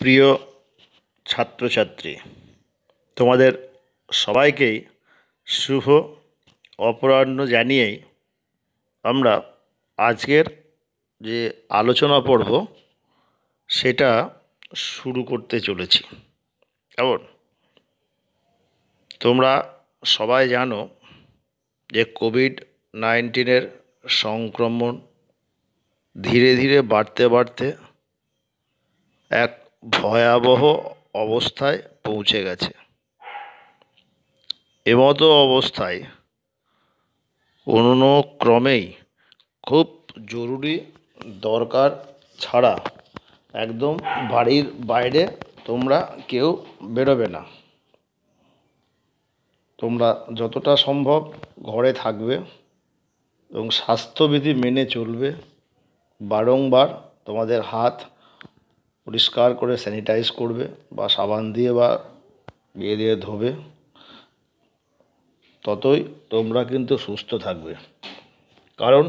প্রিয় ছাত্রছাত্রী, তোমাদের সবাইকেই শুভ অপরাহ্ন জানিয়েই আমরা আজকের যে আলোচনা পর্ব সেটা শুরু করতে চলেছি। কেমন? তোমরা সবাই জানো যে কোভিড-19 সংক্রমণ ধীরে ধীরে বাড়তে বাড়তে এক ভয়াবহ অবস্থায় পৌঁছে গেছে। এমতো অবস্থায় কোনো ক্রমেই খুব জরুরি দরকার ছাড়া একদম বাড়ির বাইরে তোমরা কেউ বেরোবে না। তোমরা যতটা সম্ভব ঘরে থাকবে এবং স্বাস্থ্যবিধি মেনে চলবে। বারংবার তোমাদের হাত পরিষ্কার করে স্যানিটাইজ করবে বা সাবান দিয়ে বা ইয়ে দিয়ে ধোবে, ততই তোমরা কিন্তু সুস্থ থাকবে। কারণ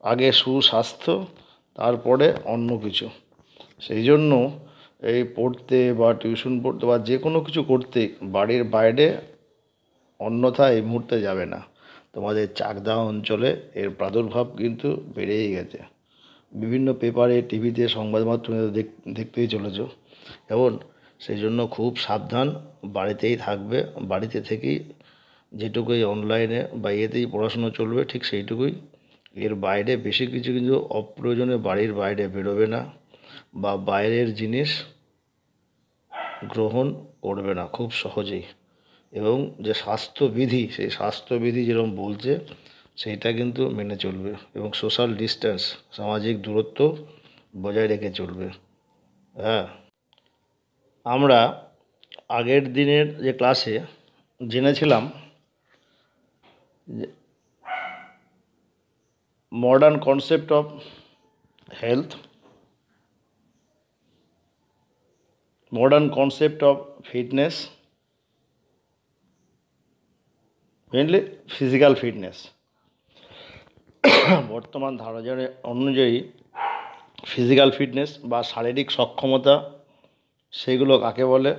আগে সুস্বাস্থ্য, তারপরে অন্য কিছু। সেই জন্য এই পড়তে বা টিউশন পড়তে বা যে কোনো কিছু করতে বাড়ির বাইরে অন্যথা এই মুহূর্তে যাবে না। তোমাদের চাকদা অঞ্চলে এর প্রাদুর্ভাব কিন্তু বেড়েই গেছে। বিভিন্ন পেপারে, টিভিতে, সংবাদ মাধ্যমে দেখতেই চলেছ। এবং সেই জন্য খুব সাবধান, বাড়িতেই থাকবে। বাড়িতে থেকেই যেটুকুই অনলাইনে বা ইয়েতেই পড়াশুনো চলবে, ঠিক সেইটুকুই। এর বাইরে বেশি কিছু কিন্তু অপ্রয়োজনে বাড়ির বাইরে বেরোবে না বা বাইরের জিনিস গ্রহণ করবে না খুব সহজেই। এবং যে স্বাস্থ্যবিধি, সেই স্বাস্থ্যবিধি যেরকম বলছে সেইটা কিন্তু মেনে চলবে এবং সোশ্যাল ডিস্টেন্স, সামাজিক দূরত্ব বজায় রেখে চলবে। হ্যাঁ, আমরা আগের দিনের যে ক্লাসে জেনেছিলাম modern concept of health, modern concept of fitness, mainly physical fitness. বর্তমান ধারণা অনুযায়ী ফিজিক্যাল ফিটনেস বা শারীরিক সক্ষমতা, সেগুলো কাকে বলে,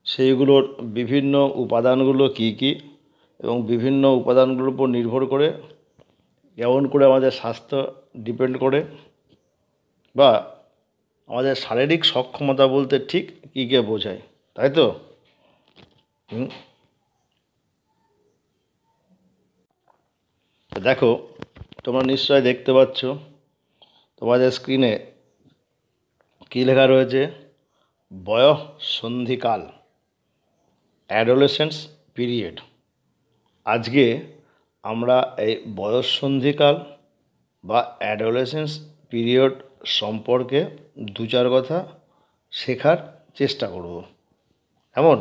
সেইগুলোর বিভিন্ন উপাদানগুলো কী কী এবং বিভিন্ন উপাদানগুলোর উপর নির্ভর করে কেমন করে আমাদের স্বাস্থ্য ডিপেন্ড করে, বা আমাদের শারীরিক সক্ষমতা বলতে ঠিক কী কে বোঝায়, তাই তো? দেখো, তোমরা নিশ্চয় দেখতে পাচ্ছ তোমাদের স্ক্রিনে কী লেখা রয়েছে, বয়ঃসন্ধিকাল, অ্যাডোলেসেন্স পিরিয়ড। আজকে আমরা এই বয়ঃসন্ধিকাল বা অ্যাডোলেসেন্স পিরিয়ড সম্পর্কে দু চার কথা শেখার চেষ্টা করব। এমন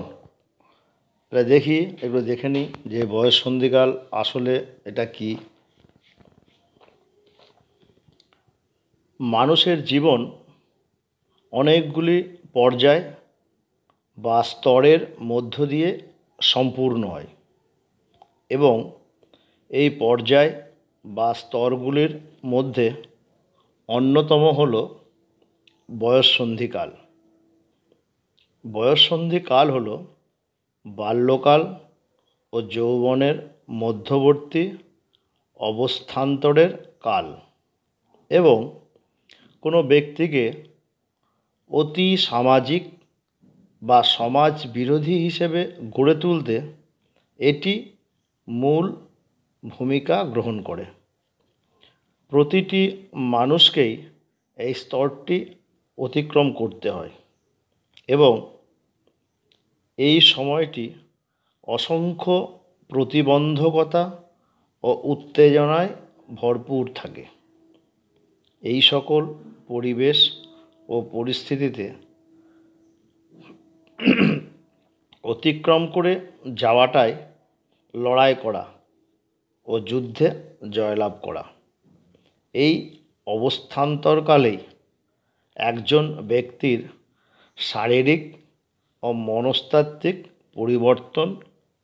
দেখি, এগুলো দেখে নিই যে বয়ঃসন্ধিকাল আসলে এটা কি। মানুষের জীবন অনেকগুলি পর্যায় বা স্তরের মধ্য দিয়ে সম্পূর্ণ হয় এবং এই পর্যায় বা স্তরগুলির মধ্যে অন্যতম হল বয়ঃসন্ধিকাল। বয়ঃসন্ধিকাল হল বাল্যকাল ও যৌবনের মধ্যবর্তী অবস্থান্তরের কাল এবং কোনো ব্যক্তিকে অতি সামাজিক বা সমাজ বিরোধী হিসেবে গড়ে তুলতে এটি মূল ভূমিকা গ্রহণ করে। প্রতিটি মানুষকেই এই স্তরটি অতিক্রম করতে হয় এবং এই সময়টি অসংখ্য প্রতিবন্ধকতা ও উত্তেজনায় ভরপুর থাকে। এই সকল পরিবেশ ও পরিস্থিতিতে অতিক্রম করে যাওয়াটাই লড়াই করা ও যুদ্ধে জয়লাভ করা। এই অবস্থান্তরকালেই একজন ব্যক্তির শারীরিক ও মনস্তাত্ত্বিক পরিবর্তন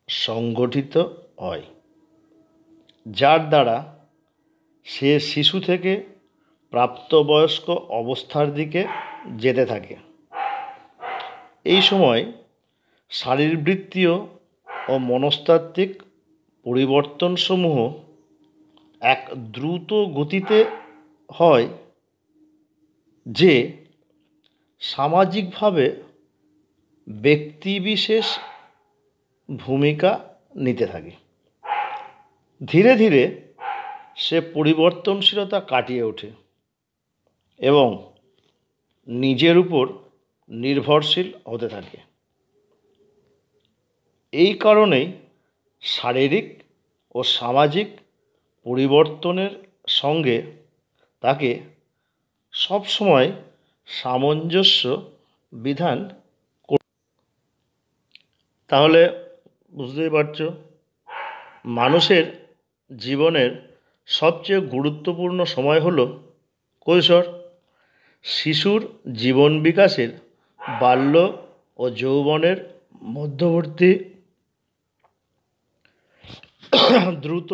সংঘটিত হয়, যার দ্বারা সে শিশু থেকে প্রাপ্তবয়স্ক অবস্থার দিকে যেতে থাকে। এই সময় শারীরবৃত্তীয় ও মনস্তাত্ত্বিক পরিবর্তনসমূহ এক দ্রুত গতিতে হয়, যে সামাজিকভাবে ব্যক্তিবিশেষ ভূমিকা নিতে থাকে। ধীরে ধীরে সে পরিবর্তনশীলতা কাটিয়ে ওঠে এবং নিজের উপর নির্ভরশীল হতে থাকে। এই কারণেই শারীরিক ও সামাজিক পরিবর্তনের সঙ্গে তাকে সবসময় সামঞ্জস্য বিধান। তাহলে বুঝতেই পারছো, মানুষের জীবনের সবচেয়ে গুরুত্বপূর্ণ সময় হলো কৈশোর। শিশুর জীবন বিকাশের বাল্য ও যৌবনের মধ্যবর্তী দ্রুত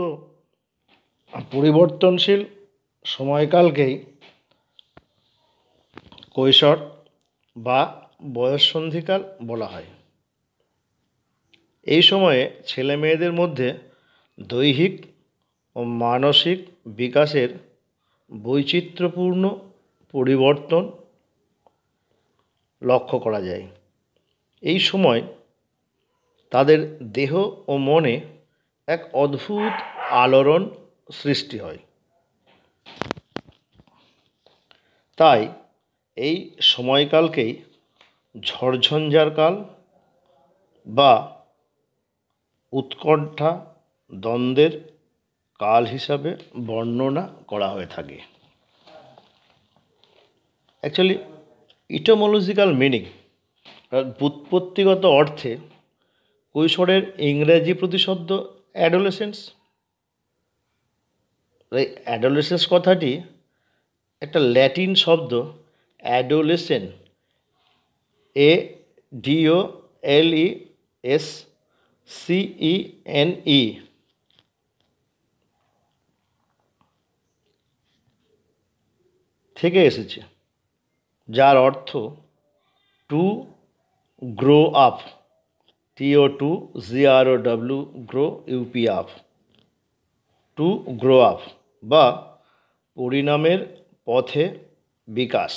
পরিবর্তনশীল সময়কালকেই কৈশোর বা বয়ঃসন্ধিকাল বলা হয়। এই সময়ে ছেলে মেয়েদের মধ্যে দৈহিক ও মানসিক বিকাশের বৈচিত্র্যপূর্ণ পরিবর্তন লক্ষ্য করা যায়। এই সময় তাদের দেহ ও মনে এক অদ্ভুত আলোড়ন সৃষ্টি হয়। তাই এই সময়কালকেই ঝড়ঝঞ্ঝার কাল বা উৎকণ্ঠা দ্বন্দ্বের কাল হিসাবে বর্ণনা করা হয়ে থাকে। অ্যাকচুয়ালি ইটোমোলজিক্যাল মিনিং, ব্যুৎপত্তিগত অর্থে কৈশোরের ইংরেজি প্রতিশব্দ অ্যাডোলেসেন্স। এই অ্যাডোলেসেন্স কথাটি একটা ল্যাটিন শব্দ অ্যাডোলেসেন, ADOLESCENE থেকে এসেছে, যার অর্থ to grow up, TO2GROW, grow UP up, to grow up বা পরিণামের পথে বিকাশ।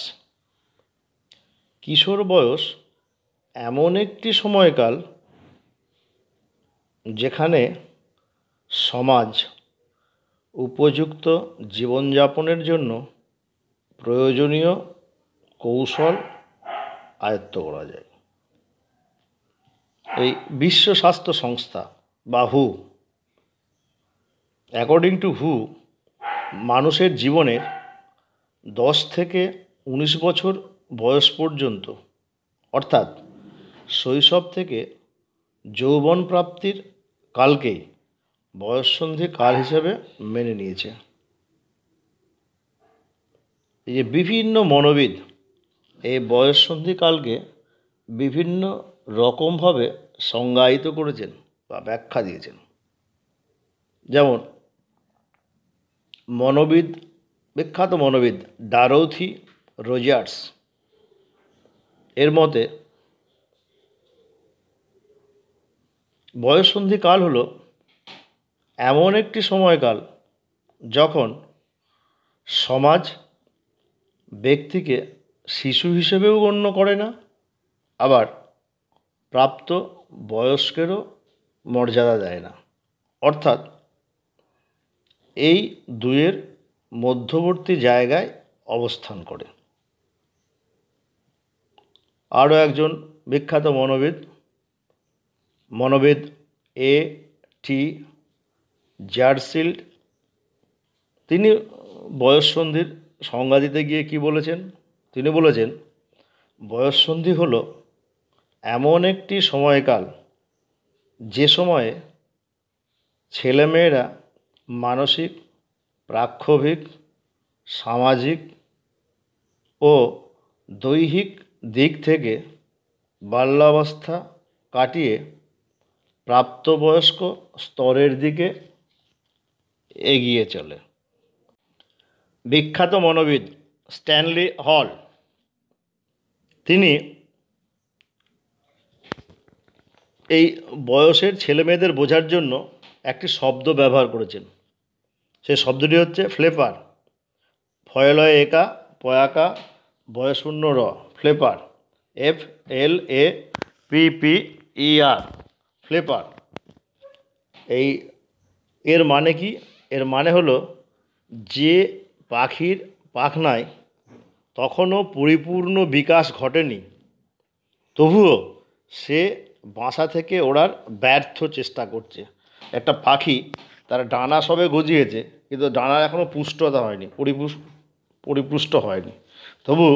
কিশোর বয়স এমন একটি সময়কাল যেখানে সমাজ উপযুক্ত জীবনযাপনের জন্য প্রয়োজনীয় কৌশল আয়ত্ত করা যায়। এই বিশ্ব স্বাস্থ্য সংস্থা বা হু, অ্যাকর্ডিং টু হু, মানুষের জীবনের 10 থেকে 19 বছর বয়স পর্যন্ত, অর্থাৎ শৈশব থেকে যৌবন প্রাপ্তির কালকেই বয়ঃসন্ধি কাল হিসেবে মেনে নিয়েছে। এই যে বিভিন্ন মনোবিদ এই বয়ঃসন্ধি কালকে বিভিন্ন রকমভাবে সংজ্ঞায়িত করেছেন বা ব্যাখ্যা দিয়েছেন। যেমন বিখ্যাত মনোবিদ ডারোথি রোজার্স এর মতে বয়ঃসন্ধি কাল হলো এমন একটি সময়কাল যখন সমাজ ব্যক্তিকে শিশু হিসেবেও গণ্য করে না, আবার প্রাপ্ত বয়স্কেরও মর্যাদা দেয় না, অর্থাৎ এই দুয়ের মধ্যবর্তী জায়গায় অবস্থান করে। আরও একজন বিখ্যাত মনোবিদ A.T. জারসিল্ড, তিনি বয়ঃসন্ধির সংজ্ঞা দিতে গিয়ে কি বলেছেন? তিনি বলেছেন, বয়ঃসন্ধি হলো এমন একটি সময়কাল যে সময়ে ছেলেমেয়েরা মানসিক, প্রাক্ষোভিক, সামাজিক ও দৈহিক দিক থেকে বাল্যাবস্থা কাটিয়ে প্রাপ্তবয়স্ক স্তরের দিকে এগিয়ে চলে। বিখ্যাত মনোবিদ স্ট্যানলি হল তিনি এই বয়সের ছেলেমেয়েদের বোঝার জন্য একটি শব্দ ব্যবহার করেছেন। সেই শব্দটি হচ্ছে ফ্লেপার। ফয়লয় একা পয়াকা বয়শূন্য র, ফ্লেপার, FLAPPER, ফ্লেপার। এই এর মানে কি? এর মানে হলো যে পাখির পাখনায় তখনও পরিপূর্ণ বিকাশ ঘটেনি, তবুও সে বাসা থেকে ওড়ার ব্যর্থ চেষ্টা করছে। একটা পাখি তার ডানা সবে গজিয়েছে, কিন্তু ডানা এখনও পুষ্টতা হয়নি, পরিপুষ্ট হয়নি, তবু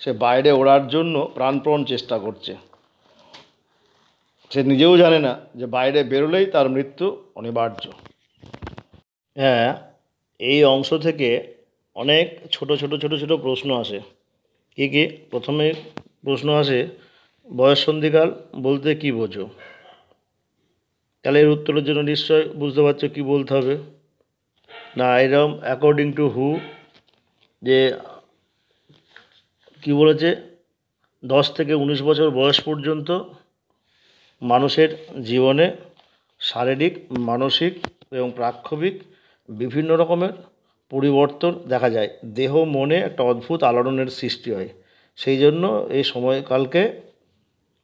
সে বাইরে ওড়ার জন্য প্রাণপণ চেষ্টা করছে। সে নিজেও জানে না যে বাইরে বেরোলেই তার মৃত্যু অনিবার্য। হ্যাঁ, এই অংশ থেকে অনেক ছোট ছোট ছোট ছোট প্রশ্ন আসে। কী কী? প্রথমে প্রশ্ন আসে, বয়ঃসন্ধিকাল বলতে কী বোঝো? তাহলে এর উত্তরের জন্য নিশ্চয় বুঝতে পারছো কী বলতে হবে। না, এরকম অ্যাকর্ডিং টু হু, যে কি বলেছে, 10 থেকে 19 বছর বয়স পর্যন্ত মানুষের জীবনে শারীরিক, মানসিক এবং প্রাক্ষবিক বিভিন্ন রকমের পরিবর্তন দেখা যায়। দেহ মনে একটা অদ্ভুত আলোড়নের সৃষ্টি হয়। সেই জন্য এই সময়কালকে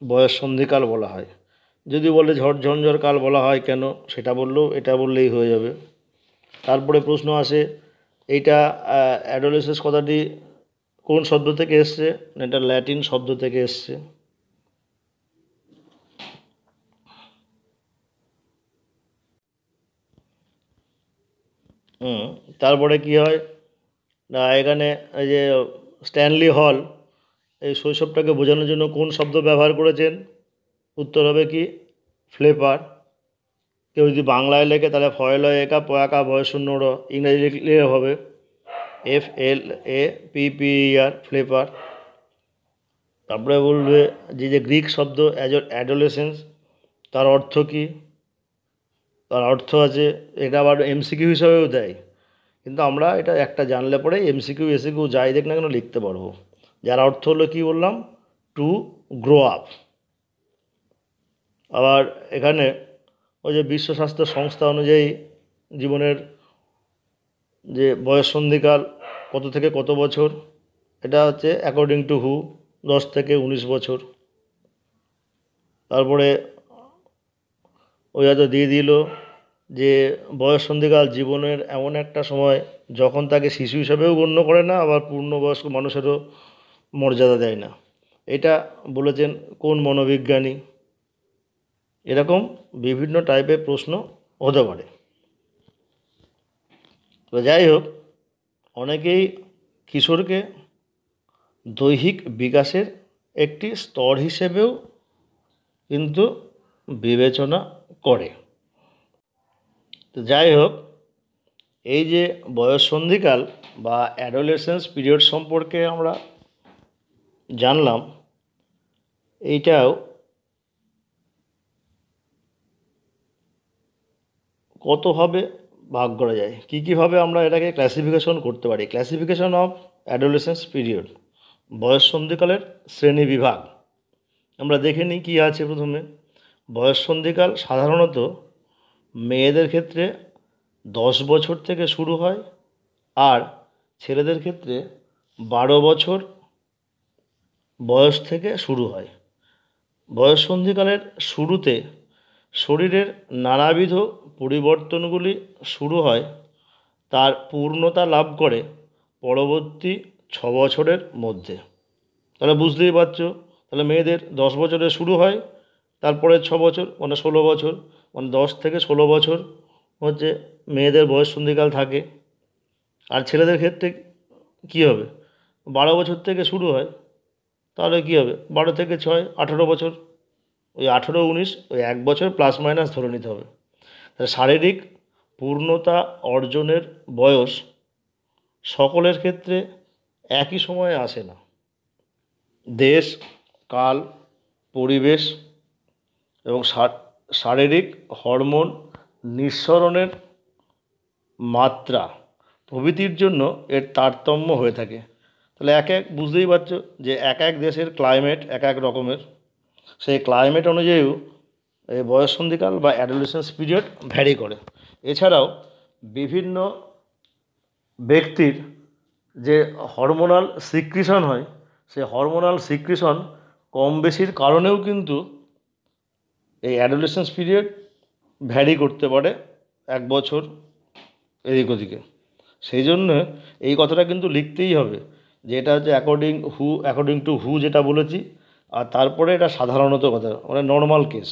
বয়ঃসন্ধিকাল বলা হয়। যদি বলে ঝড় ঝঞ্ঝর কাল বলা হয় কেন, সেটা বললেও এটা বললেই হয়ে যাবে। তারপরে প্রশ্ন আসে, এইটা অ্যাডোলেসেন্স কথাটি কোন শব্দ থেকে এসছে? এটা ল্যাটিন শব্দ থেকে এসছে। তারপরে কি হয় না, এখানে এই যে স্ট্যানলি হল এই শৈশবটাকে বোঝানোর জন্য কোন শব্দ ব্যবহার করেছেন? উত্তর হবে কি? ফ্লেপার। কেউ যদি বাংলায় লেখে তাহলে ফয়লয় একা পয়াকা বয়শূন্য র, ইংরাজি লিখলে হবে FLAPPER, ফ্লেপার। তারপরে বলবে যে গ্রিক শব্দ অ্যাডোলেসেন্স, তার অর্থ কী? তার অর্থ আছে, এটা আবার MCQ হিসাবেও দেয়, কিন্তু আমরা এটা একটা জানলে পরে MCQ SCQ যাই দেখ না কেন লিখতে পারবো। যার অর্থ হলো কি বললাম? To grow up. আবার এখানে ওই যে বিশ্ব স্বাস্থ্য সংস্থা অনুযায়ী জীবনের যে বয়ঃসন্ধিকাল কত থেকে কত বছর, এটা হচ্ছে অ্যাকর্ডিং টু হু 10 থেকে 19 বছর। তারপরে ওই হয়তো দিয়ে দিল যে বয়ঃসন্ধিকাল জীবনের এমন একটা সময় যখন তাকে শিশু হিসাবেও গণ্য করে না, আবার পূর্ণবয়স্ক মানুষেরও মর্যাদা দেয় না। এটা বলেছেন কোন মনোবিজ্ঞানী? এরকম বিভিন্ন টাইপের প্রশ্ন হতে পারে। তো যাই হোক, অনেকেই কিশোরকে দৈহিক বিকাশের একটি স্তর হিসেবেও কিন্তু বিবেচনা করে। তো যাই হোক, এই যে বয়ঃসন্ধিকাল বা অ্যাডোলেসেন্স পিরিয়ড সম্পর্কে আমরা জানলাম, এইটাও কতভাবে ভাগ করা যায়, কী কীভাবে আমরা এটাকে ক্লাসিফিকেশন করতে পারি। ক্লাসিফিকেশন অফ অ্যাডোলেসেন্স পিরিয়ড, বয়ঃসন্ধিকালের শ্রেণী বিভাগ আমরা দেখে নিই কী আছে। প্রথমে, বয়ঃসন্ধিকাল সাধারণত মেয়েদের ক্ষেত্রে 10 বছর থেকে শুরু হয়, আর ছেলেদের ক্ষেত্রে 12 বছর বয়স থেকে শুরু হয়। বয়ঃসন্ধিকালের শুরুতে শরীরের নানাবিধ পরিবর্তনগুলি শুরু হয়, তার পূর্ণতা লাভ করে পরবর্তী 6 বছরের মধ্যে। তাহলে বুঝতেই পারছো, তাহলে মেয়েদের 10 বছরে শুরু হয়, তারপরে 6 বছর মানে 16 বছর, মানে 10 থেকে 16 বছর হচ্ছে মেয়েদের বয়ঃসন্ধিকাল থাকে। আর ছেলেদের ক্ষেত্রে কী হবে? 12 বছর থেকে শুরু হয়, তাহলে কী হবে? 12 থেকে 6 18 বছর, ওই 18 19 ওই 1 বছর প্লাস মাইনাস ধরে নিতে হবে। তাহলে শারীরিক পূর্ণতা অর্জনের বয়স সকলের ক্ষেত্রে একই সময়ে আসে না। দেশ, কাল, পরিবেশ এবং শারীরিক হরমোন নিঃসরণের মাত্রা প্রভৃতির জন্য এর তারতম্য হয়ে থাকে। তাহলে এক এক বুঝতেই পারছো যে এক এক দেশের ক্লাইমেট এক এক রকমের, সেই ক্লাইমেট অনুযায়ীও এই বয়ঃসন্ধিকাল বা অ্যাডোলেসেন্স পিরিয়ড ভ্যারি করে। এছাড়াও বিভিন্ন ব্যক্তির যে হরমোনাল সিক্রিশন হয়, সেই হরমোনাল সিক্রিশন কম বেশির কারণেও কিন্তু এই অ্যাডোলেসেন্স পিরিয়ড ভ্যারি করতে পারে 1 বছর এদিক ওদিকে। সেই জন্য এই কথাটা কিন্তু লিখতেই হবে যে এটা হচ্ছে অ্যাকর্ডিং টু হু যেটা বলেছি, আর তারপরে এটা সাধারণত কথা মানে নর্মাল কেস।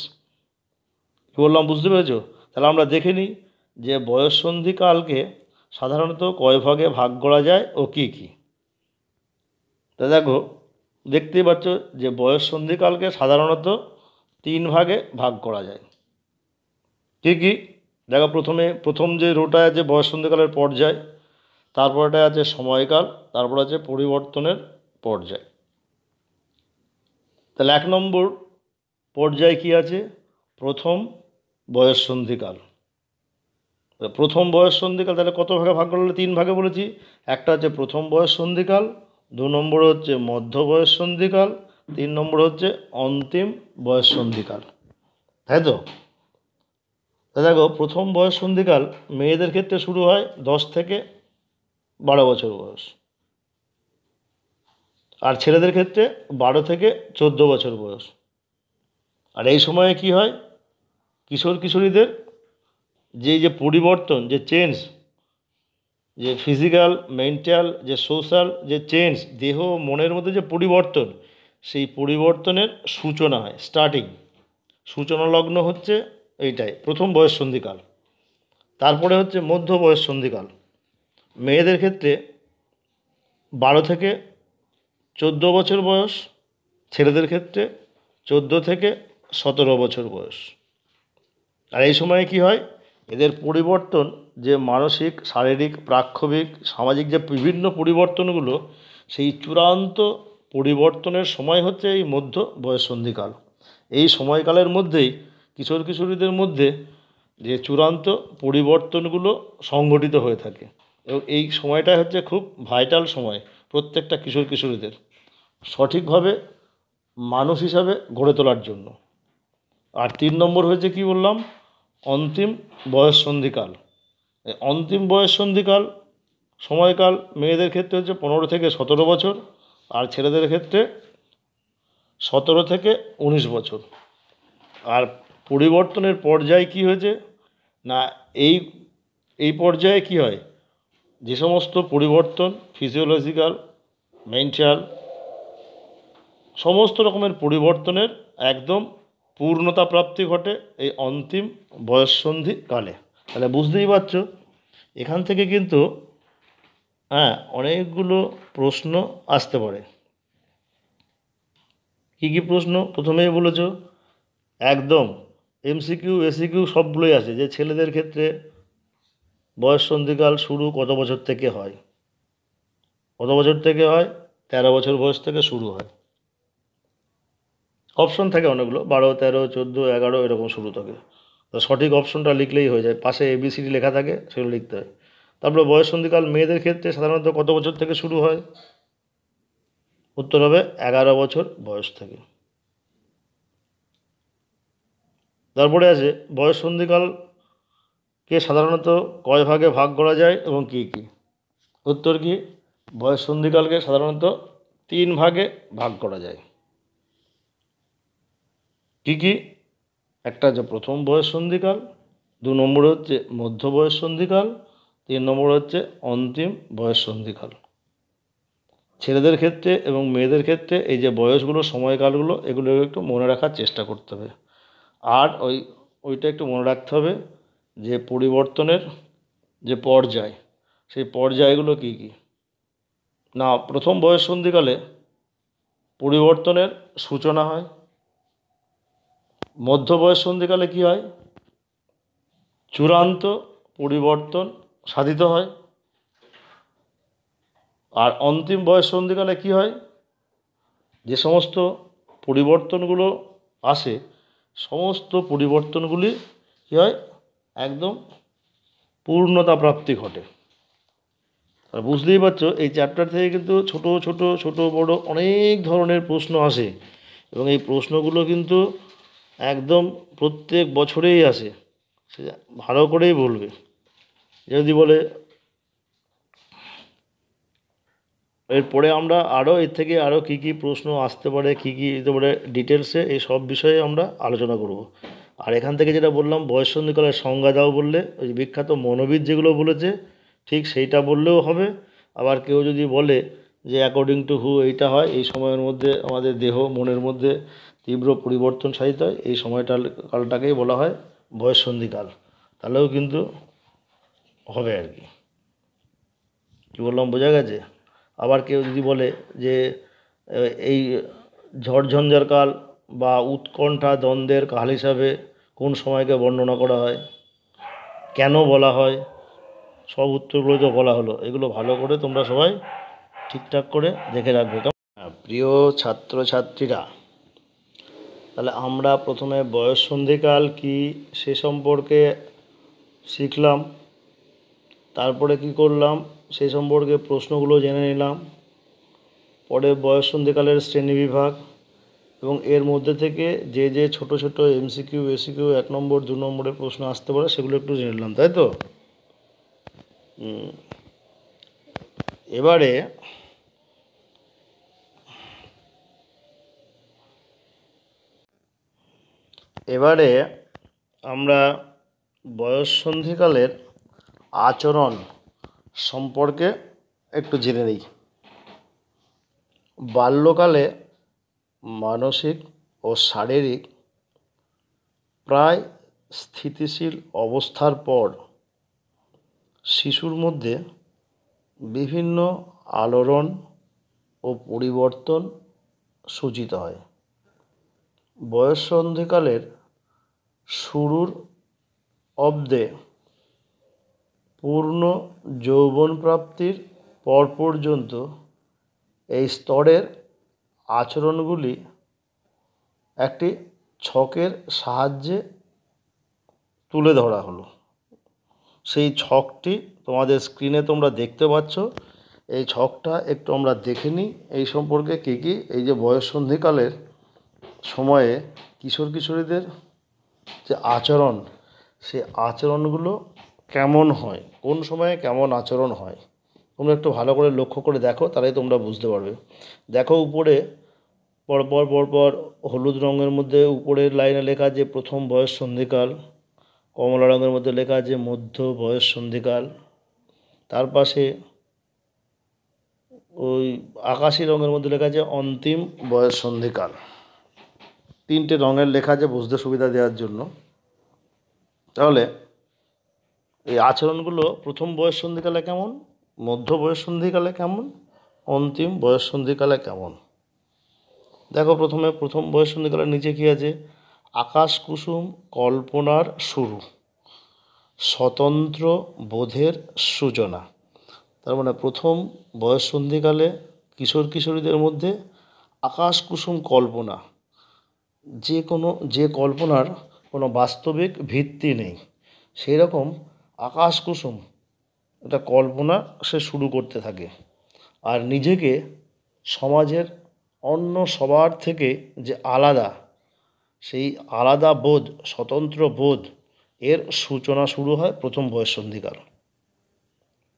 কী বললাম বুঝতে পেরেছো? তাহলে আমরা দেখে নিই যে বয়ঃসন্ধিকালকে সাধারণত কয় ভাগে ভাগ করা যায় ও কী কী। তা দেখো, দেখতেই পাচ্ছ যে বয়ঃসন্ধিকালকে সাধারণত 3 ভাগে ভাগ করা যায়। কী কী? দেখো, প্রথম যে রোটা আছে বয়ঃসন্ধিকালের পর্যায়, তারপরটা আছে সময়কাল, তারপর আছে পরিবর্তনের পর্যায়। তাহলে 1 নম্বর পর্যায় কি আছে? প্রথম বয়ঃসন্ধিকাল। প্রথম বয়ঃসন্ধিকাল তাহলে কত ভাগে ভাগ করলে? 3 ভাগে বলেছি। একটা হচ্ছে প্রথম বয়ঃসন্ধিকাল, 2 নম্বর হচ্ছে মধ্য বয়ঃসন্ধিকাল, 3 নম্বর হচ্ছে অন্তিম বয়ঃসন্ধিকাল, তাই তো? তা দেখো, প্রথম বয়ঃসন্ধিকাল মেয়েদের ক্ষেত্রে শুরু হয় 10 থেকে 12 বছর বয়স, আর ছেলেদের ক্ষেত্রে 12 থেকে 14 বছর বয়স। আর এই সময়ে কি হয়? কিশোর কিশোরীদের যে পরিবর্তন, যে চেঞ্জ, যে ফিজিক্যাল, মেন্টাল, যে সোশ্যাল যে চেঞ্জ, দেহ মনের মধ্যে যে পরিবর্তন, সেই পরিবর্তনের সূচনা হয়, স্টার্টিং, সূচনা লগ্ন হচ্ছে এইটাই প্রথম বয়ঃসন্ধিকাল। তারপরে হচ্ছে মধ্য বয়ঃসন্ধিকাল। মেয়েদের ক্ষেত্রে 12 থেকে 14 বছর বয়স, ছেলেদের ক্ষেত্রে 14 থেকে 17 বছর বয়স। আর এই সময়ে কি হয়? এদের পরিবর্তন, যে মানসিক, শারীরিক, প্রাক্ষবিক, সামাজিক যে বিভিন্ন পরিবর্তনগুলো, সেই চূড়ান্ত পরিবর্তনের সময় হচ্ছে এই মধ্য বয়ঃসন্ধিকাল। এই সময়কালের মধ্যেই কিশোর কিশোরীদের মধ্যে যে চূড়ান্ত পরিবর্তনগুলো সংঘটিত হয়ে থাকে, এবং এই সময়টা হচ্ছে খুব ভাইটাল সময় প্রত্যেকটা কিশোর কিশোরীদের সঠিকভাবে মানুষ হিসাবে গড়ে তোলার জন্য। আর 3 নম্বর হয়েছে কি বললাম? অন্তিম বয়ঃসন্ধিকাল। এই অন্তিম বয়ঃসন্ধিকাল সময়কাল মেয়েদের ক্ষেত্রে হচ্ছে 15 থেকে 17 বছর, আর ছেলেদের ক্ষেত্রে 17 থেকে 19 বছর। আর পরিবর্তনের পর্যায় কি হয়েছে না, এই এই পর্যায়ে কি হয়? যে সমস্ত পরিবর্তন ফিজিওলজিক্যাল, মেন্টাল, সমস্ত রকমের পরিবর্তনের একদম পূর্ণতা প্রাপ্তি ঘটে এই অন্তিম বয়ঃসন্ধিকালে। তাহলে বুঝতেই পারছো এখান থেকে কিন্তু অনেকগুলো প্রশ্ন আসতে পারে। কী কী প্রশ্ন? প্রথমেই বলেছ একদম এমসিকিউ এসিকিউ সবগুলোই আছে, যে ছেলেদের ক্ষেত্রে বয়ঃসন্ধিকাল শুরু কত বছর থেকে হয়? কত বছর থেকে হয়? 13 বছর বয়স থেকে শুরু হয়। অপশন থাকে অনেকগুলো, 12, 13, 14, 11 এরকম শুরু থাকে। তো সঠিক অপশনটা লিখলেই হয়ে যায়, পাশে ABCD লেখা থাকে, সেগুলো লিখতে হয়। তারপরে বয়ঃসন্ধিকাল মেয়েদের ক্ষেত্রে সাধারণত কত বছর থেকে শুরু হয়? উত্তর হবে 11 বছর বয়স থেকে। তারপরে আছে বয়ঃসন্ধিকালকে সাধারণত কয় ভাগে ভাগ করা যায় এবং কী কী? উত্তর কি? বয়ঃসন্ধিকালকে সাধারণত 3 ভাগে ভাগ করা যায়। কী কী? একটা হচ্ছে প্রথম বয়ঃসন্ধিকাল, 2 নম্বর হচ্ছে মধ্য বয়ঃসন্ধিকাল, 3 নম্বর হচ্ছে অন্তিম বয়ঃসন্ধিকাল। ছেলেদের ক্ষেত্রে এবং মেয়েদের ক্ষেত্রে এই যে বয়সগুলো, সময়কালগুলো, এগুলো একটু মনে রাখার চেষ্টা করতে হবে। আর ওইটা একটু মনে রাখতে হবে যে পরিবর্তনের যে পর্যায়, সেই পর্যায়গুলো কী কী। না, প্রথম বয়ঃসন্ধিকালে পরিবর্তনের সূচনা হয়। মধ্য বয়ঃসন্ধিকালে কী হয়? চূড়ান্ত পরিবর্তন সাধিত হয়। আর অন্তিম বয়ঃসন্ধিকালে কী হয়? যে সমস্ত পরিবর্তনগুলো আসে, সমস্ত পরিবর্তনগুলি কী হয়? একদম পূর্ণতা প্রাপ্তি ঘটে। আর বুঝতেই পারছো এই চ্যাপ্টার থেকে কিন্তু ছোট ছোট ছোট বড় অনেক ধরনের প্রশ্ন আসে, এবং এই প্রশ্নগুলো কিন্তু একদম প্রত্যেক বছরেই আসে। সে ভালো করেই বলবে। যদি বলে এরপরে আমরা আরও এর থেকে আরও কী কী প্রশ্ন আসতে পারে, কী কী দিতে পারে, ডিটেলসে এই সব বিষয়ে আমরা আলোচনা করব। আর এখান থেকে যেটা বললাম বয়ঃসন্ধিকালের সংজ্ঞা দাও বললে, ওই বিখ্যাত মনোবিদ যেগুলো বলেছে ঠিক সেইটা বললেও হবে। আবার কেউ যদি বলে যে অ্যাকর্ডিং টু হু এইটা হয়, এই সময়ের মধ্যে আমাদের দেহ মনের মধ্যে তীব্র পরিবর্তন সাধিত হয়, এই কালটাকেই বলা হয় বয়ঃসন্ধিকাল, তাহলেও কিন্তু হবে আর কি। কী বললাম বোঝা গেছে? আবার কেউ যদি বলে যে এই ঝড়ঝঞ্ঝার কাল বা উৎকণ্ঠা দ্বন্দ্বের কাল হিসাবে কোন সময়কে বর্ণনা করা হয়, কেন বলা হয়, সব উত্তরগুলো তো বলা হলো। এগুলো ভালো করে তোমরা সবাই ঠিকঠাক করে দেখে রাখবে। প্রিয় ছাত্রছাত্রীরা, তাহলে আমরা প্রথমে বয়ঃসন্ধিকাল কি সে সম্পর্কে শিখলাম, তারপরে কি করলাম সেই সম্পর্কে প্রশ্নগুলো জেনে নিলাম, পরে বয়ঃসন্ধিকালের শ্রেণীবিভাগ এবং এর মধ্যে থেকে যে যে ছোট ছোট এমসিকিউ এসিকিউ 1 নম্বর 2 নম্বরের প্রশ্ন আসতে পারে সেগুলো একটু জেনে নিলাম, তাই তো? এবারে এবারে আমরা বয়ঃসন্ধিকালের আচরণ সম্পর্কে একটু জেনে নিই। বাল্যকালে মানসিক ও শারীরিক প্রায় স্থিতিশীল অবস্থার পর শিশুর মধ্যে বিভিন্ন আলোড়ন ও পরিবর্তন সূচিত হয়। বয়ঃসন্ধিকালের শুরুর অব্দে পূর্ণ যৌবন প্রাপ্তির পর পর্যন্ত এই স্তরের আচরণগুলি একটি ছকের সাহায্যে তুলে ধরা হলো। সেই ছকটি তোমাদের স্ক্রিনে তোমরা দেখতে পাচ্ছ। এই ছকটা একটু আমরা দেখে নিই এই সম্পর্কে কী কী এই যে বয়ঃসন্ধিকালের সময়ে কিশোর কিশোরীদের যে আচরণ, সে আচরণগুলো কেমন হয়, কোন সময়ে কেমন আচরণ হয়, তোমরা একটু ভালো করে লক্ষ্য করে দেখো, তাহলেই তোমরা বুঝতে পারবে। দেখো উপরে পরপর পরপর হলুদ রঙের মধ্যে উপরের লাইনে লেখা যে প্রথম বয়ঃসন্ধিকাল, কমলা রঙের মধ্যে লেখা আছে মধ্য বয়ঃসন্ধিকাল, তার পাশে ওই আকাশি রঙের মধ্যে লেখা আছে অন্তিম বয়ঃসন্ধিকাল। 3টে রঙের লেখা আছে বুঝতে সুবিধা দেওয়ার জন্য। তাহলে এই আচরণগুলো প্রথম বয়ঃসন্ধিকালে কেমন, মধ্য বয়ঃসন্ধিকালে কেমন, অন্তিম বয়ঃসন্ধিকালে কেমন। দেখো প্রথমে প্রথম বয়ঃসন্ধিকালের নিচে কী আছে, আকাশ কুসুম কল্পনার শুরু, স্বতন্ত্র বোধের সূচনা। তার মানে প্রথম বয়ঃসন্ধিকালে কিশোর কিশোরীদের মধ্যে আকাশ কুসুম কল্পনা, যে কল্পনার কোনো বাস্তবিক ভিত্তি নেই, সেই রকম আকাশ কুসুম একটা কল্পনা সে শুরু করতে থাকে। আর নিজেকে সমাজের অন্য সবার থেকে যে আলাদা, সেই আলাদা বোধ, স্বতন্ত্র বোধ এর সূচনা শুরু হয় প্রথম বয়ঃসন্ধিকাল।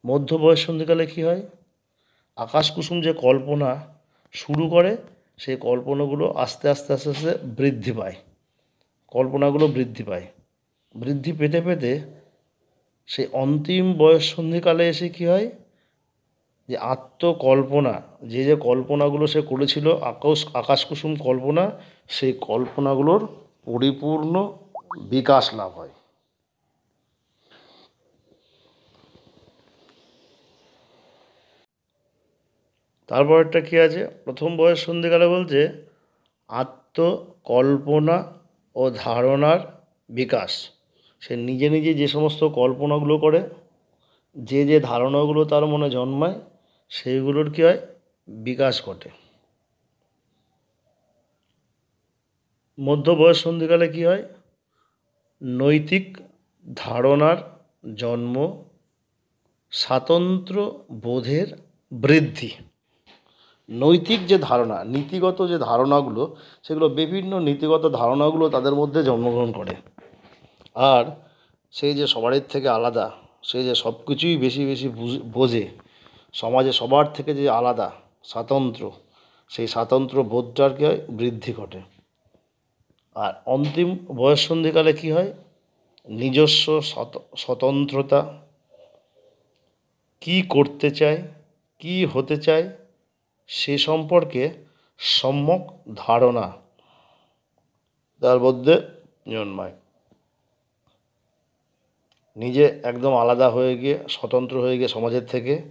মধ্য বয়ঃসন্ধিকালে কী হয়, আকাশ কুসুম যে কল্পনা শুরু করে, সেই কল্পনাগুলো আস্তে আস্তে আস্তে আস্তে বৃদ্ধি পায়, কল্পনাগুলো বৃদ্ধি পায়, বৃদ্ধি পেতে পেতে সেই অন্তিম বয়ঃসন্ধিকালে এসে কী হয়, যে আত্মকল্পনা, যে কল্পনাগুলো সে করেছিল আকাশ কুসুম কল্পনা, সেই কল্পনাগুলোর পরিপূর্ণ বিকাশ লাভ হয়। তারপরটা কী আছে, প্রথম বয়ঃসন্ধিকালে বলছে আত্মকল্পনা ও ধারণার বিকাশ। সে নিজে নিজে যে সমস্ত কল্পনাগুলো করে, যে ধারণাগুলো তার মনে জন্মায়, সেইগুলোর কী হয়, বিকাশ ঘটে। মধ্য বয়ঃসন্ধিকালে কী হয়, নৈতিক ধারণার জন্ম স্বাতন্ত্র বোধের বৃদ্ধি। নৈতিক যে ধারণা, নীতিগত যে ধারণাগুলো, সেগুলো বিভিন্ন নীতিগত ধারণাগুলো তাদের মধ্যে জন্মগ্রহণ করে। আর সেই যে সবারই থেকে আলাদা, সে যে সব কিছুই বেশি বেশি বোঝে, সমাজে সবার থেকে যে আলাদা, স্বাতন্ত্র, সেই স্বাতন্ত্র বোধটাকে বৃদ্ধি ঘটে। আর অন্তিম বয়ঃসন্ধিকালে কী হয়? নিজস্ব স্বতন্ত্রতা, কী করতে চায়, কী হতে চায়, সে সম্পর্কে সম্যক ধারণা তার মধ্যে জন্মায়। নিজে একদম আলাদা হয়ে গিয়ে, স্বতন্ত্র হয়ে গিয়ে সমাজের থেকে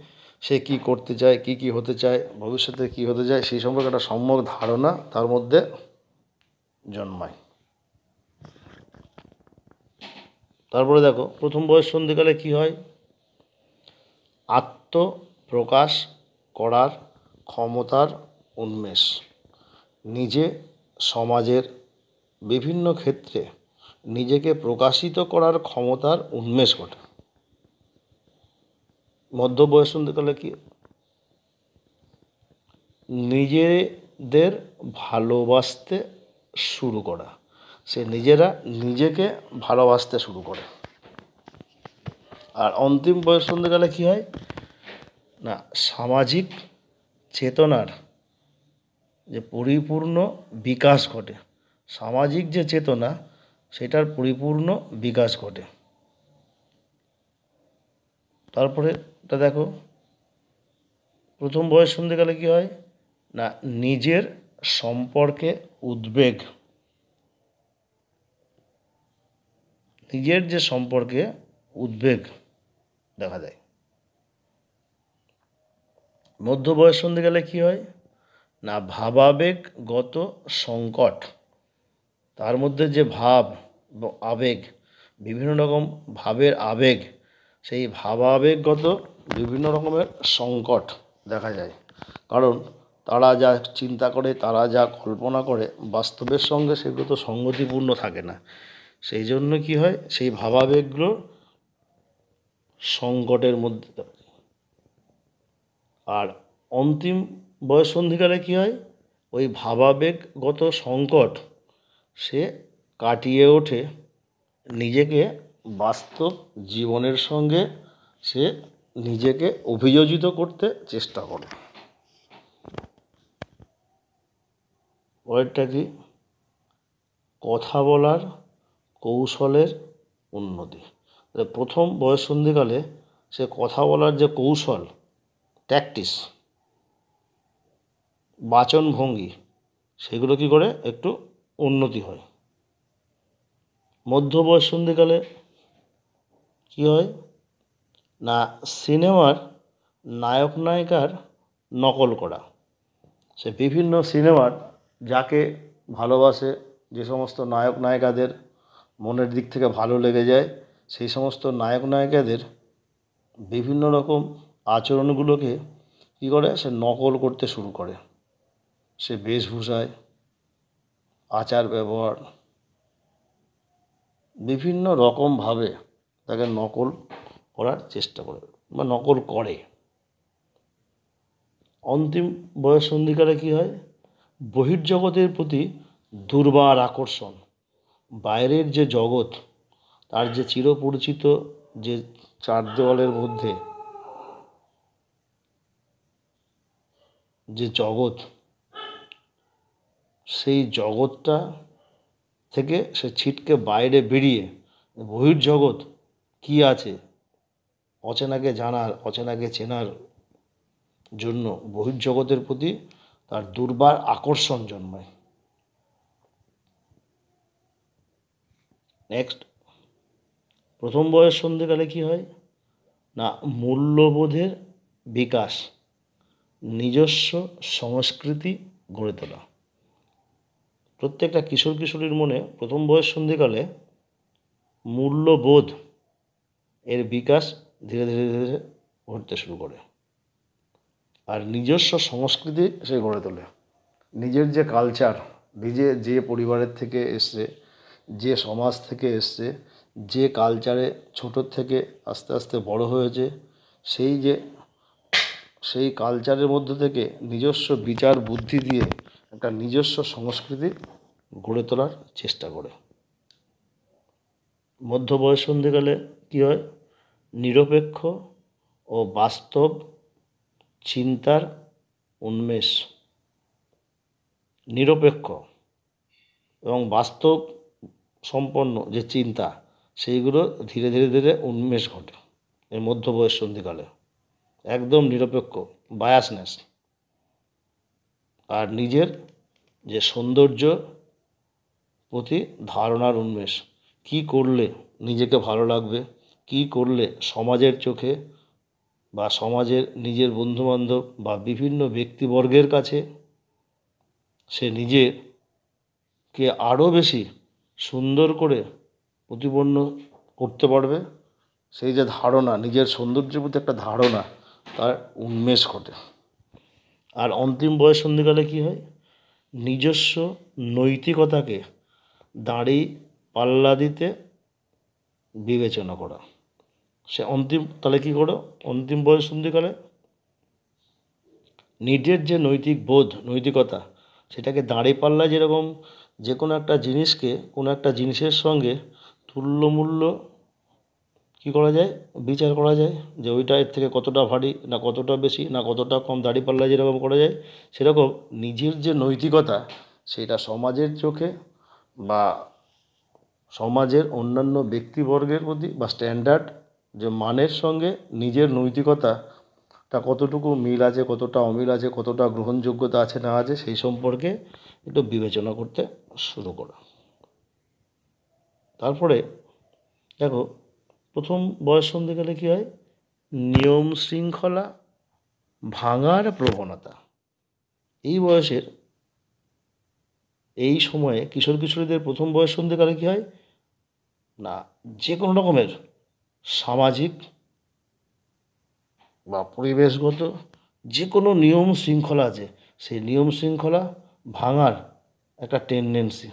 সে কী করতে চায়, কী হতে চায়, ভবিষ্যতে কী হতে চায়, সেই সম্পর্কে একটা সম্যক ধারণা তার মধ্যে জন্মায়। তারপরে দেখো, প্রথম বয়ঃসন্ধিকালে কী হয়? আত্মপ্রকাশ করার ক্ষমতার উন্মেষ। নিজে সমাজের বিভিন্ন ক্ষেত্রে নিজেকে প্রকাশিত করার ক্ষমতার উন্মেষ ঘটে। মধ্য বয়ঃসন্ধিকালে কি? নিজেদের ভালোবাসতে শুরু করা। সে নিজেরা নিজেকে ভালোবাসতে শুরু করে। আর অন্তিম বয়ঃসন্ধিকালে কী হয়? না, সামাজিক চেতনার যে পরিপূর্ণ বিকাশ ঘটে। সামাজিক যে চেতনা, সেটার পরিপূর্ণ বিকাশ ঘটে। তারপরে এটা দেখো, প্রথম বয়ঃসন্ধিকালে কী হয়? না, নিজের সম্পর্কে উদ্বেগ। নিজের যে সম্পর্কে উদ্বেগ দেখা যায়। মধ্য বয়ঃসন্ধিকালে কী হয়? না, ভাবাবেগগত সংকট। তার মধ্যে যে ভাব, আবেগ, বিভিন্ন রকম ভাবের আবেগ, সেই ভাবাবেগগত বিভিন্ন রকমের সংকট দেখা যায়। কারণ তারা যা চিন্তা করে, তারা যা কল্পনা করে, বাস্তবের সঙ্গে সেগুলো তো সঙ্গতিপূর্ণ থাকে না। সেই জন্য কী হয়? সেই ভাবাবেগগুলো সংকটের মধ্যে। আর অন্তিম বয়ঃসন্ধিকালে কী হয়? ওই ভাবাবেগগত সংকট সে কাটিয়ে ওঠে, নিজেকে বাস্তব জীবনের সঙ্গে সে নিজেকে অভিযোজিত করতে চেষ্টা করে। পরেরটা কি? কথা বলার কৌশলের উন্নতি। প্রথম বয়ঃসন্ধিকালে সে কথা বলার যে কৌশল, ট্যাকটিস, বাচনভঙ্গি, সেগুলো কী করে? একটু উন্নতি হয়। মধ্য বয়ঃসন্ধিকালে কী হয়? না, সিনেমার নায়ক নায়িকার নকল করা। সে বিভিন্ন সিনেমার যাকে ভালোবাসে, যে সমস্ত নায়ক নায়িকাদের মনের দিক থেকে ভালো লেগে যায়, সেই সমস্ত নায়ক নায়িকাদের বিভিন্ন রকম আচরণগুলোকে কী করে? সে নকল করতে শুরু করে। সে বেশভূষায়, আচার ব্যবহার, বিভিন্ন রকমভাবে তাকে নকল করার চেষ্টা করে বা নকল করে। অন্তিম বয়ঃসন্ধিকালে কী হয়? বহির্জগতের প্রতি দুর্বার আকর্ষণ। বাইরের যে জগৎ, তার যে চিরপরিচিত যে চার দেওয়ালের মধ্যে যে জগৎ, সেই জগৎটা থেকে সে ছিটকে বাইরে বেরিয়ে বহির্জগৎ কী আছে, অচেনাকে জানার, অচেনাকে চেনার জন্য বহির্জগতের প্রতি তার দুর্বার আকর্ষণ জন্মায়। নেক্সট, প্রথম বয়ঃসন্ধিকালে কী হয়? না, মূল্যবোধের বিকাশ, নিজস্ব সংস্কৃতি গড়ে তোলা। প্রত্যেকটা কিশোর কিশোরীর মনে প্রথম বয়ঃসন্ধিকালে মূল্যবোধ এর বিকাশ ধীরে ধীরে ধীরে ঘটতে শুরু করে। আর নিজস্ব সংস্কৃতি সে গড়ে তোলে। নিজের যে কালচার, নিজে যে পরিবারের থেকে এসছে, যে সমাজ থেকে এসছে, যে কালচারে ছোটোর থেকে আস্তে আস্তে বড় হয়েছে, সেই কালচারের মধ্য থেকে নিজস্ব বিচার বুদ্ধি দিয়ে একটা নিজস্ব সংস্কৃতি গড়ে তোলার চেষ্টা করে। মধ্যবয়ঃসন্ধিকালে কী হয়? নিরপেক্ষ ও বাস্তব চিন্তার উন্মেষ। নিরপেক্ষ এবং বাস্তব সম্পন্ন যে চিন্তা, সেইগুলো ধীরে ধীরে ধীরে উন্মেষ ঘটে এই মধ্যবয়ঃসন্ধিকালে। একদম নিরপেক্ষ, বায়াসনেস। আর নিজের যে সৌন্দর্য প্রতি ধারণার উন্মেষ। কী করলে নিজেকে ভালো লাগবে, কী করলে সমাজের চোখে বা সমাজের নিজের বন্ধুবান্ধব বা বিভিন্ন ব্যক্তিবর্গের কাছে সে নিজেকে আরও বেশি সুন্দর করে প্রতিপন্ন করতে পারবে, সেই যে ধারণা, নিজের সৌন্দর্যের প্রতি একটা ধারণা, তার উন্মেষ ঘটে। আর অন্তিম বয়ঃসন্ধিকালে কী হয়? নিজস্ব নৈতিকতাকে দাঁড়ি পাল্লা দিতে বিবেচনা করা। সে তাহলে কী করো? অন্তিম বয়ঃসন্ধিকালে নিজের যে নৈতিক বোধ, নৈতিকতা, সেটাকে দাঁড়িপাল্লায় যেরকম যে কোনো একটা জিনিসকে কোনো একটা জিনিসের সঙ্গে তুল্যমূল্য কী করা যায়? বিচার করা যায়, যে ওইটা এর থেকে কতটা ভারী, না কতটা বেশি, না কতটা কম। দাঁড়িপাল্লায় যেরকম করা যায়, সেরকম নিজের যে নৈতিকতা, সেটা সমাজের চোখে বা সমাজের অন্যান্য ব্যক্তিবর্গের প্রতি বা স্ট্যান্ডার্ড যে মানের সঙ্গে নিজের নৈতিকতাটা কতটুকু মিল আছে, কতটা অমিল আছে, কতটা গ্রহণযোগ্যতা আছে না আছে, সেই সম্পর্কে একটু বিবেচনা করতে শুরু করা। তারপরে দেখো, প্রথম বয়ঃসন্ধিকালে কী হয়? নিয়ম শৃঙ্খলা ভাঙার প্রবণতা। এই সময়ে কিশোর কিশোরীদের প্রথম বয়ঃসন্ধিকালে কী হয় না, যে কোনো রকমের সামাজিক বা পরিবেশগত যে কোনো নিয়ম শৃঙ্খলা আছে, সেই নিয়ম শৃঙ্খলা ভাঙার একটা টেন্ডেন্সি।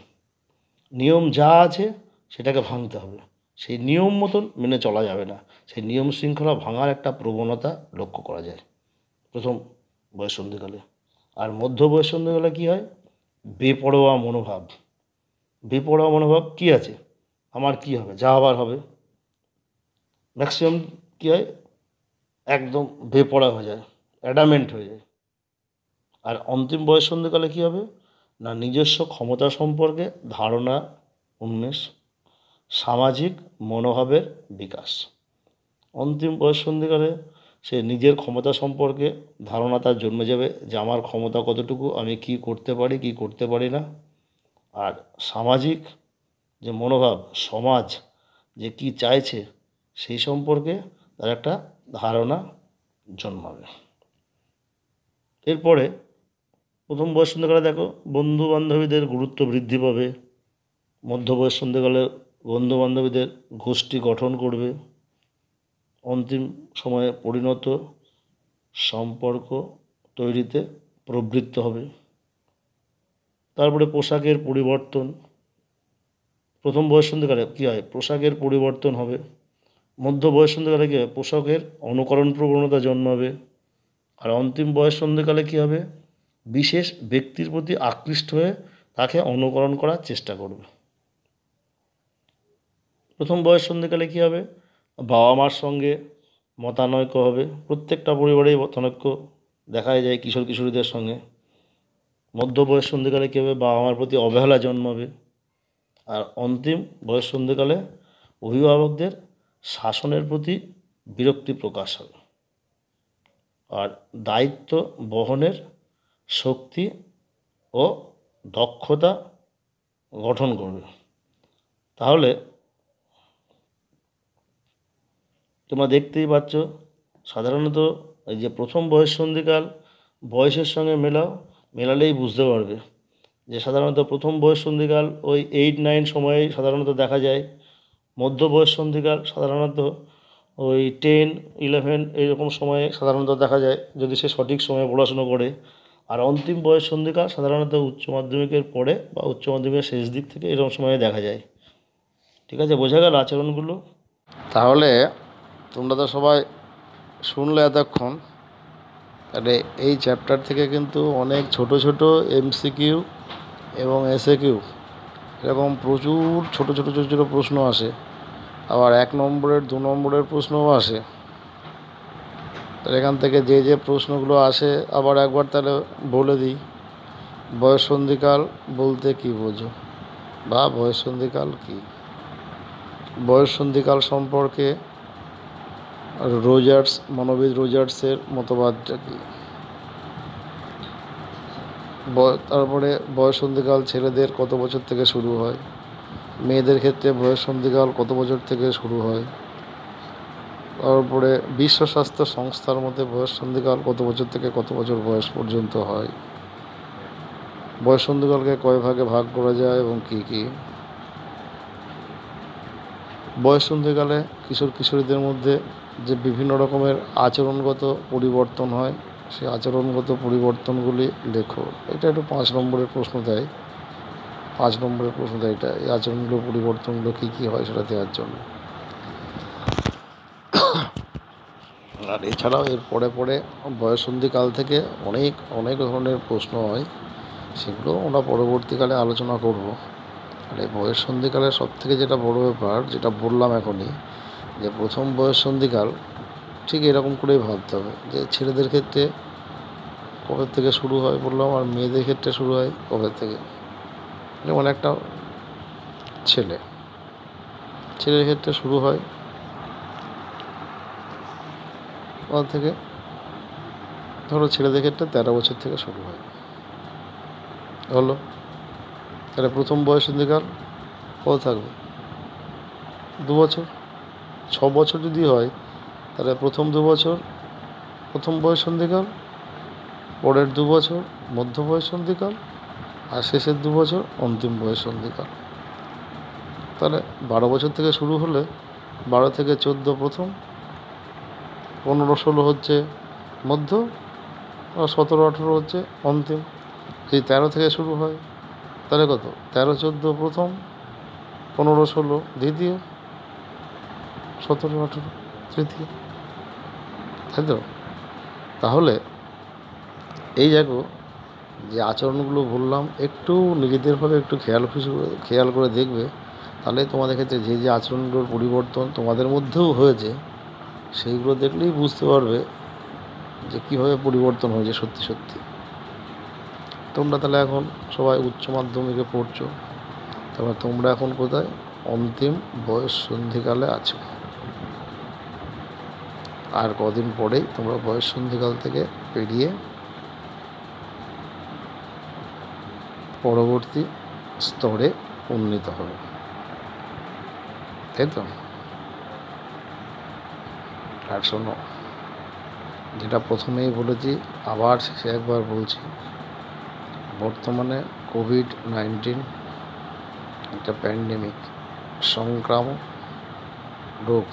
নিয়ম যা আছে সেটাকে ভাঙতে হবে, সেই নিয়ম মতন মেনে চলা যাবে না, সেই নিয়ম শৃঙ্খলা ভাঙার একটা প্রবণতা লক্ষ্য করা যায় প্রথম বয়ঃসন্ধিকালে। আর মধ্য বয়ঃসন্ধিকালে কী হয়? বেপরোয়া মনোভাব। বেপরোয়া মনোভাব কী আছে? আমার কী হবে, যা হবার হবে। ম্যাক্সিমাম কী হয়? একদম বেপরোয়া হয়ে যায়, অ্যাডামেন্ট হয়ে যায়। আর অন্তিম বয়ঃসন্ধিকালে কী হবে না, নিজস্ব ক্ষমতা সম্পর্কে ধারণা উন্মেষ, সামাজিক মনোভাবের বিকাশ। অন্তিম বয়ঃসন্ধিকালে সে নিজের ক্ষমতা সম্পর্কে ধারণা তার জন্মে যাবে, যে আমার ক্ষমতা কতটুকু, আমি কি করতে পারি, কি করতে পারি না। আর সামাজিক যে মনোভাব, সমাজ যে কি চাইছে, সেই সম্পর্কে তার একটা ধারণা জন্মাবে। এরপরে প্রথম বয়ঃসন্ধিকালে দেখো, বন্ধু বান্ধবীদের গুরুত্ব বৃদ্ধি পাবে। মধ্য বয়ঃসন্ধিকালে বন্ধু বান্ধবীদের গোষ্ঠী গঠন করবে। অন্তিম সময়ে পরিণত সম্পর্ক তৈরিতে প্রবৃত্ত হবে। তারপরে পোশাকের পরিবর্তন। প্রথম বয়ঃসন্ধিকালে কী হয়? পোশাকের পরিবর্তন হবে। মধ্য বয়ঃসন্ধিকালে কী হয়? পোশাকের অনুকরণ প্রবণতা জন্মাবে। আর অন্তিম বয়ঃসন্ধিকালে কী হবে? বিশেষ ব্যক্তির প্রতি আকৃষ্ট হয়ে তাকে অনুকরণ করার চেষ্টা করবে। প্রথম বয়ঃসন্ধিকালে কী হবে? বাবা মার সঙ্গে মতানৈক্য হবে। প্রত্যেকটা পরিবারেই মতানৈক্য দেখা যায় কিশোর কিশোরীদের সঙ্গে। মধ্য বয়ঃসন্ধিকালে কী হবে? বাবা মার প্রতি অবহেলা জন্মাবে। আর অন্তিম বয়ঃসন্ধিকালে অভিভাবকদের শাসনের প্রতি বিরক্তি প্রকাশ হবে। আর দায়িত্ব বহনের শক্তি ও দক্ষতা গঠন করবে। তাহলে তোমরা দেখতেই পাচ্ছ, সাধারণত এই যে প্রথম বয়ঃসন্ধিকাল বয়সের সঙ্গে মেলালেই বুঝতে পারবে যে সাধারণত প্রথম বয়ঃসন্ধিকাল ওই 8-9 সময়েই সাধারণত দেখা যায়। মধ্য বয়ঃসন্ধিকাল সাধারণত ওই 10-11 এইরকম সময়ে সাধারণত দেখা যায়, যদি সে সঠিক সময়ে পড়াশুনো করে। আর অন্তিম বয়ঃসন্ধিকাল সাধারণত উচ্চ মাধ্যমিকের পরে বা উচ্চ মাধ্যমিকের শেষ দিক থেকে এরকম সময়ে দেখা যায়। ঠিক আছে, বোঝা গেল আচরণগুলো? তাহলে তোমরা তো সবাই শুনলে এতক্ষণ, তাহলে এই চ্যাপ্টার থেকে কিন্তু অনেক ছোট ছোট এমসিকিউ এবং এসএকিউ এরকম প্রচুর ছোট ছোট ছোট ছোট প্রশ্ন আসে, আবার 1 নম্বরের 2 নম্বরের প্রশ্নও আসে। তাহলে এখান থেকে যে যে প্রশ্নগুলো আসে আবার একবার তাহলে বলে দিই। বয়ঃসন্ধিকাল বলতে কী বোঝো বা বয়ঃসন্ধিকাল কী? বয়ঃসন্ধিকাল সম্পর্কে মনোবিদ রোজার্সের মতবাদটা কী? তারপরে বয়ঃসন্ধিকাল ছেলেদের কত বছর থেকে শুরু হয়, মেয়েদের ক্ষেত্রে বয়ঃসন্ধিকাল কত বছর থেকে শুরু হয়, তারপরে বিশ্ব স্বাস্থ্য সংস্থার মতে বয়ঃসন্ধিকাল কত বছর থেকে কত বছর বয়স পর্যন্ত হয়, বয়ঃসন্ধিকালকে কয় ভাগে ভাগ করা যায় এবং কী কী। বয়ঃসন্ধিকালে কিশোর কিশোরীদের মধ্যে যে বিভিন্ন রকমের আচরণগত পরিবর্তন হয়, সেই আচরণগত পরিবর্তনগুলি লেখো। এটা একটু 5 নম্বরের প্রশ্ন দেয়, 5 নম্বরের প্রশ্ন দেয় এটা, এই আচরণগুলো পরিবর্তনগুলো কী কী হয় সেটা দেওয়ার জন্য। আর এছাড়াও এর পরে পরে বয়ঃসন্ধিকাল থেকে অনেক অনেক ধরনের প্রশ্ন হয়, সেগুলো আমরা পরবর্তীকালে আলোচনা করব। আর এই বয়ঃসন্ধিকালের সবথেকে যেটা বড় ব্যাপার, যেটা বললাম এখনই, যে প্রথম বয়ঃসন্ধিকাল ঠিক এরকম করেই ভাবতে হবে যে ছেলেদের ক্ষেত্রে কবে থেকে শুরু হয় বললাম, আর মেয়েদের ক্ষেত্রে শুরু হয় কবে থেকে। যেমন একটা ছেলের ক্ষেত্রে শুরু হয় কবে থেকে, ধরো ছেলেদের ক্ষেত্রে 13 বছর থেকে শুরু হয়, হলো। তাহলে প্রথম বয়ঃসন্ধিকাল কত থাকবে? 2 বছর। 6 বছর যদি হয় তাহলে প্রথম 2 বছর প্রথম বয়ঃসন্ধিকাল, পরের 2 বছর মধ্য বয়ঃসন্ধিকাল, আর শেষের 2 বছর অন্তিম বয়ঃসন্ধিকাল। তাহলে 12 বছর থেকে শুরু হলে 12 থেকে 14 প্রথম, 15-16 হচ্ছে মধ্য, আর 17-18 হচ্ছে অন্তিম। এই 13 থেকে শুরু হয় তাহলে কত? 13-14 প্রথম, 15-16 দ্বিতীয়, 17-18 তৃতীয়, তাই তো? তাহলে এই দেখো যে আচরণগুলো বললাম, একটু নিজেদেরভাবে একটু খেয়াল করে দেখবে, তাহলে তোমাদের ক্ষেত্রে যে যে আচরণগুলোর পরিবর্তন তোমাদের মধ্যেও হয়েছে, সেইগুলো দেখলেই বুঝতে পারবে যে কীভাবে পরিবর্তন হয়েছে সত্যি সত্যি। তোমরা তাহলে এখন সবাই উচ্চ মাধ্যমিকে পড়ছো, তবে তোমরা এখন কোথায়? অন্তিম বয়ঃসন্ধিকালে আছো। আর কদিন পরেই তোমরা বয়ঃসন্ধিকাল থেকে পেরিয়ে পরবর্তী স্তরে উন্নীত হবে, তাই তো? আর শোনো, যেটা প্রথমেই বলেছি আবার শেষে একবার বলছি, বর্তমানে কোভিড-19 একটা প্যান্ডেমিক, সংক্রামক রোগ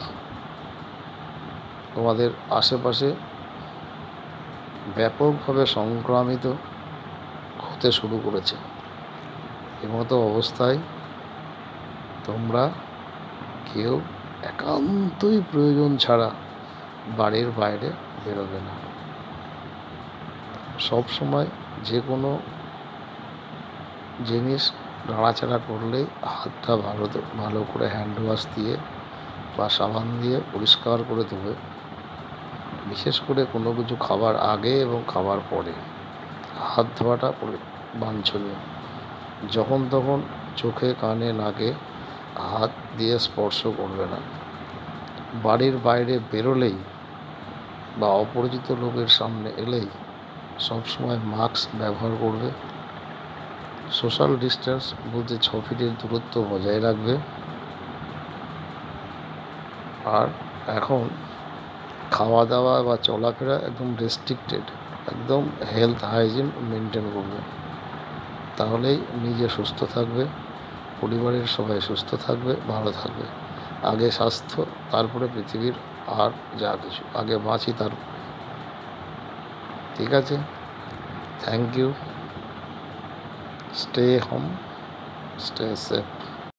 তোমাদের আশেপাশে ব্যাপকভাবে সংক্রামিত হতে শুরু করেছে। এমতো অবস্থায় তোমরা কেউ একান্তই প্রয়োজন ছাড়া বাড়ির বাইরে বেরোবে না। সব সময় যে কোনো জিনিস নাড়াচাড়া করলেই হাতটা ভালো করে হ্যান্ড ওয়াশ দিয়ে বা সাবান দিয়ে পরিষ্কার করে দেবে। বিশেষ করে কোনো কিছু খাবার আগে এবং খাবার পরে হাত ধোয়াটা বাঞ্ছনীয়। যখন তখন চোখে কানে নাকে হাত দিয়ে স্পর্শ করবে না। বাড়ির বাইরে বেরোলেই বা অপরিচিত লোকের সামনে এলেই সবসময় মাস্ক ব্যবহার করবে। সোশ্যাল ডিস্টেন্স বলতে 6 ফিটের দূরত্ব বজায় রাখবে। আর এখন খাওয়া দাওয়া বা চলাফেরা একদম রেস্ট্রিক্টেড, একদম হেলথ হাইজিন মেনটেন করবে। তাহলেই নিজে সুস্থ থাকবে, পরিবারের সবাই সুস্থ থাকবে, ভালো থাকবে। আগে স্বাস্থ্য, তারপরে পৃথিবীর আর যা কিছু, আগে বাঁচি তারপরে। ঠিক আছে, thank you. Stay home, stay safe.